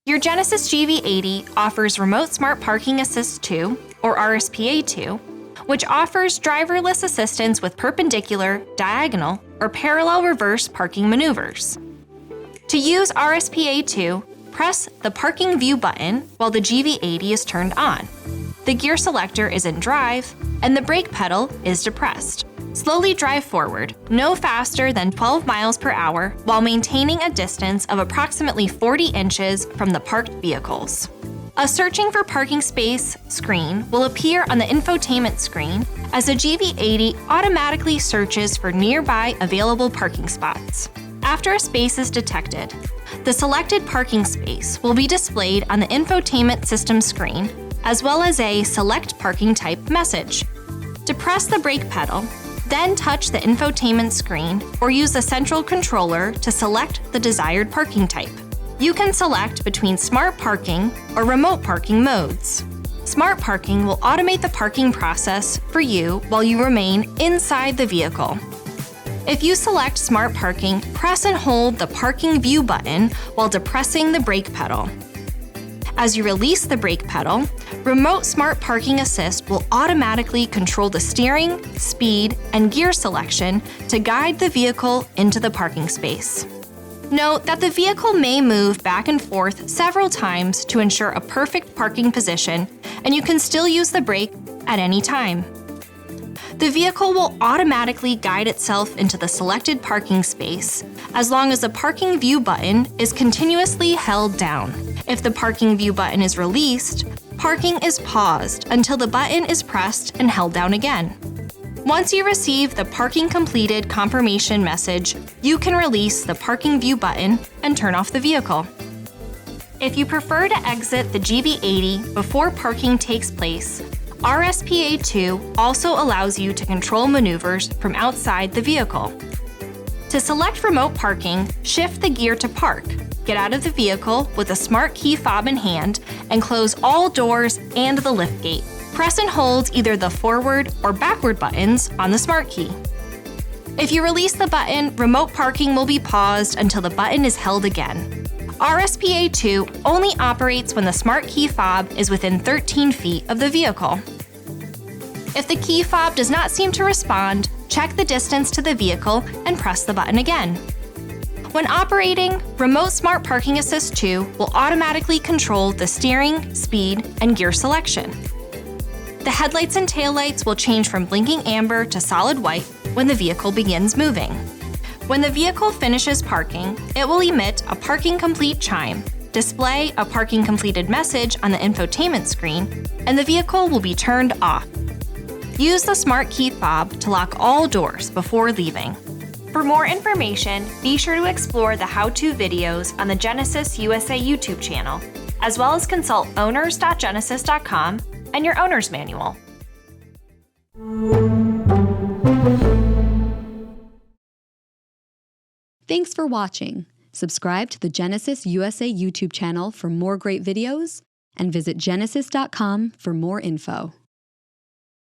Your Genesis GV80 offers Remote Smart Parking Assist 2, or RSPA 2, which offers driverless assistance with perpendicular, diagonal, or parallel reverse parking maneuvers. To use RSPA 2, press the Parking View button while the GV80 is turned on. The gear selector is in drive, and the brake pedal is depressed. Slowly drive forward, no faster than 12 miles per hour, while maintaining a distance of approximately 40 inches from the parked vehicles. A Searching for Parking Space screen will appear on the infotainment screen as the GV80 automatically searches for nearby available parking spots. After a space is detected, the selected parking space will be displayed on the infotainment system screen, as well as a Select Parking Type message. Depress the brake pedal, then touch the infotainment screen or use the central controller to select the desired parking type. You can select between Smart Parking or Remote Parking modes. Smart Parking will automate the parking process for you while you remain inside the vehicle. If you select Smart Parking, press and hold the Parking View button while depressing the brake pedal. As you release the brake pedal, Remote Smart Parking Assist will automatically control the steering, speed, and gear selection to guide the vehicle into the parking space. Note that the vehicle may move back and forth several times to ensure a perfect parking position, and you can still use the brake at any time. The vehicle will automatically guide itself into the selected parking space as long as the Parking View button is continuously held down. If the Parking View button is released, parking is paused until the button is pressed and held down again. Once you receive the Parking Completed confirmation message, you can release the Parking View button and turn off the vehicle. If you prefer to exit the GV80 before parking takes place, RSPA 2 also allows you to control maneuvers from outside the vehicle. To select remote parking, shift the gear to park, get out of the vehicle with a smart key fob in hand, and close all doors and the liftgate. Press and hold either the forward or backward buttons on the smart key. If you release the button, remote parking will be paused until the button is held again. RSPA 2 only operates when the smart key fob is within 13 feet of the vehicle. If the key fob does not seem to respond, check the distance to the vehicle and press the button again. When operating, Remote Smart Parking Assist 2 will automatically control the steering, speed, and gear selection. The headlights and taillights will change from blinking amber to solid white when the vehicle begins moving. When the vehicle finishes parking, it will emit a Parking Complete chime, display a Parking Completed message on the infotainment screen, and the vehicle will be turned off. Use the smart key fob to lock all doors before leaving. For more information, be sure to explore the how-to videos on the Genesis USA YouTube channel, as well as consult owners.genesis.com and your owner's manual. Thanks for watching. Subscribe to the Genesis USA YouTube channel for more great videos and visit genesis.com for more info.